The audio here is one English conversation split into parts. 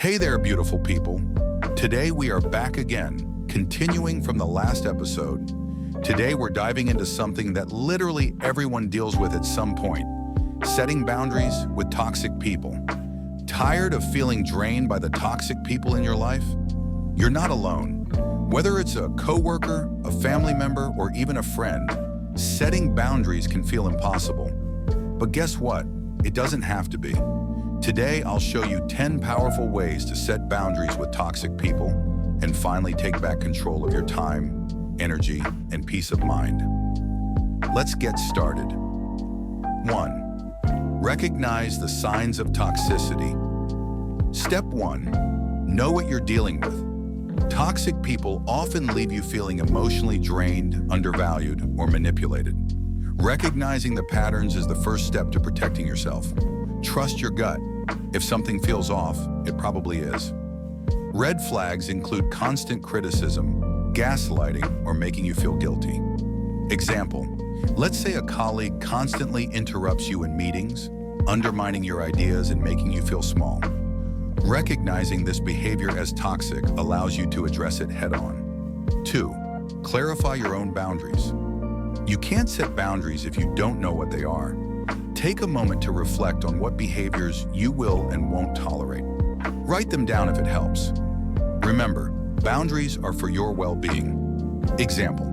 Hey there, beautiful people. Today we are back again, continuing from the last episode. Today we're diving into something that literally everyone deals with at some point: setting boundaries with toxic people. Tired of feeling drained by the toxic people in your life? You're not alone. Whether it's a coworker, a family member, or even a friend, setting boundaries can feel impossible. But guess what? It doesn't have to be. Today, I'll show you 10 powerful ways to set boundaries with toxic people and finally take back control of your time, energy, and peace of mind. Let's get started. 1. Recognize the signs of toxicity. Step 1. Know what you're dealing with. Toxic people often leave you feeling emotionally drained, undervalued, or manipulated. Recognizing the patterns is the first step to protecting yourself. Trust your gut. If something feels off, it probably is. Red flags include constant criticism, gaslighting, or making you feel guilty. Example: let's say a colleague constantly interrupts you in meetings, undermining your ideas and making you feel small. Recognizing this behavior as toxic allows you to address it head-on. 2. Clarify your own boundaries. You can't set boundaries if you don't know what they are. Take a moment to reflect on what behaviors you will and won't tolerate. Write them down if it helps. Remember, boundaries are for your well-being. Example: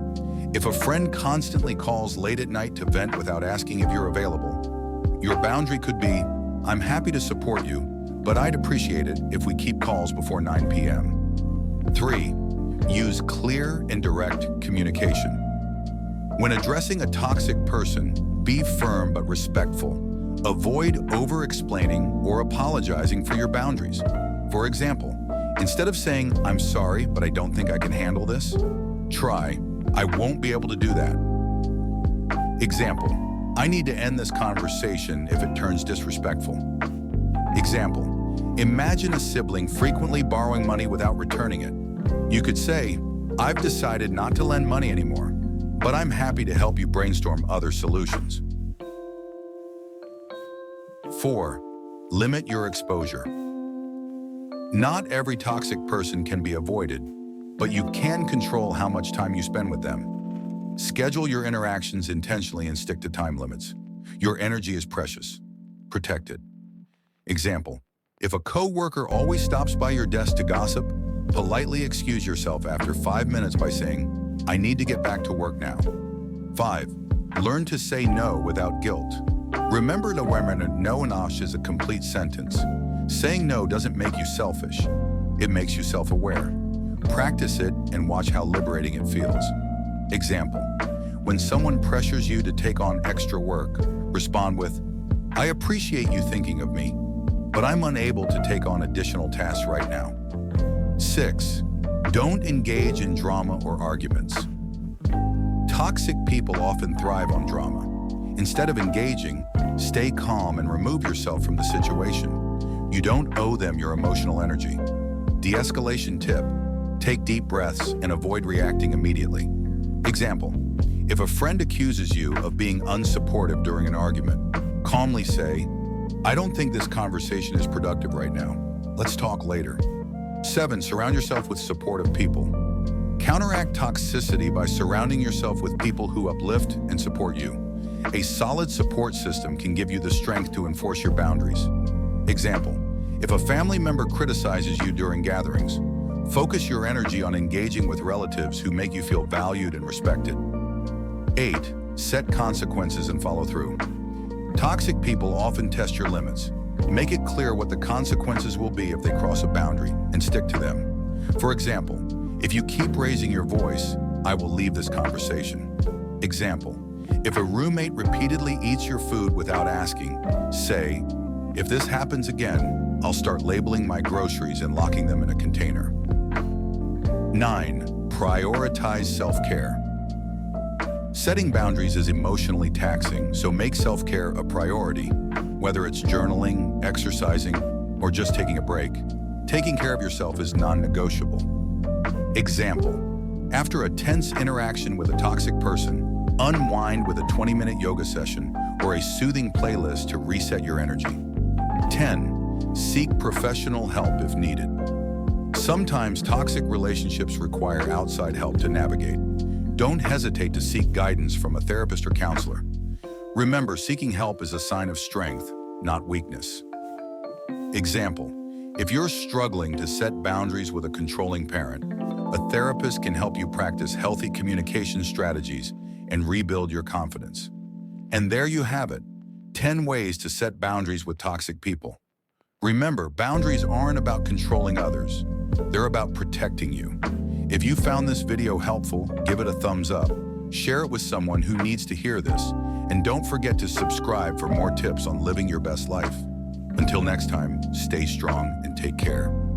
if a friend constantly calls late at night to vent without asking if you're available, your boundary could be, "I'm happy to support you, but I'd appreciate it if we keep calls before 9 p.m. 3. Use clear and direct communication. When addressing a toxic person, be firm but respectful. Avoid over-explaining or apologizing for your boundaries. For example, instead of saying, "I'm sorry, but I don't think I can handle this," try, "I won't be able to do that." Example: "I need to end this conversation if it turns disrespectful." Example: imagine a sibling frequently borrowing money without returning it. You could say, "I've decided not to lend money anymore, but I'm happy to help you brainstorm other solutions." 4. Limit your exposure. Not every toxic person can be avoided, but you can control how much time you spend with them. Schedule your interactions intentionally and stick to time limits. Your energy is precious. Protect it. Example: if a coworker always stops by your desk to gossip, politely excuse yourself after 5 minutes by saying, "I need to get back to work now." 5. Learn to say no without guilt. Remember to remember no enough is a complete sentence. Saying no doesn't make you selfish. It makes you self-aware. Practice it and watch how liberating it feels. Example: when someone pressures you to take on extra work, respond with, "I appreciate you thinking of me, but I'm unable to take on additional tasks right now." 6. Don't engage in drama or arguments. Toxic people often thrive on drama. Instead of engaging, stay calm and remove yourself from the situation. You don't owe them your emotional energy. De-escalation tip: take deep breaths and avoid reacting immediately. Example: if a friend accuses you of being unsupportive during an argument, calmly say, "I don't think this conversation is productive right now. Let's talk later." 7. Surround yourself with supportive people. Counteract toxicity by surrounding yourself with people who uplift and support you. A solid support system can give you the strength to enforce your boundaries. Example: if a family member criticizes you during gatherings, focus your energy on engaging with relatives who make you feel valued and respected. 8. Set consequences and follow through. Toxic people often test your limits. Make it clear what the consequences will be if they cross a boundary, and stick to them. For example, if you keep raising your voice, "I will leave this conversation." Example: if a roommate repeatedly eats your food without asking, say, "If this happens again, I'll start labeling my groceries and locking them in a container." 9. Prioritize self-care. Setting boundaries is emotionally taxing, so make self-care a priority. Whether it's journaling, exercising, or just taking a break, taking care of yourself is non-negotiable. Example: after a tense interaction with a toxic person, unwind with a 20-minute yoga session or a soothing playlist to reset your energy. 10. Seek professional help if needed. Sometimes toxic relationships require outside help to navigate. Don't hesitate to seek guidance from a therapist or counselor. Remember, seeking help is a sign of strength, not weakness. Example: if you're struggling to set boundaries with a controlling parent, a therapist can help you practice healthy communication strategies and rebuild your confidence. And there you have it, 10 ways to set boundaries with toxic people. Remember, boundaries aren't about controlling others. They're about protecting you. If you found this video helpful, give it a thumbs up, share it with someone who needs to hear this, and don't forget to subscribe for more tips on living your best life. Until next time, stay strong and take care.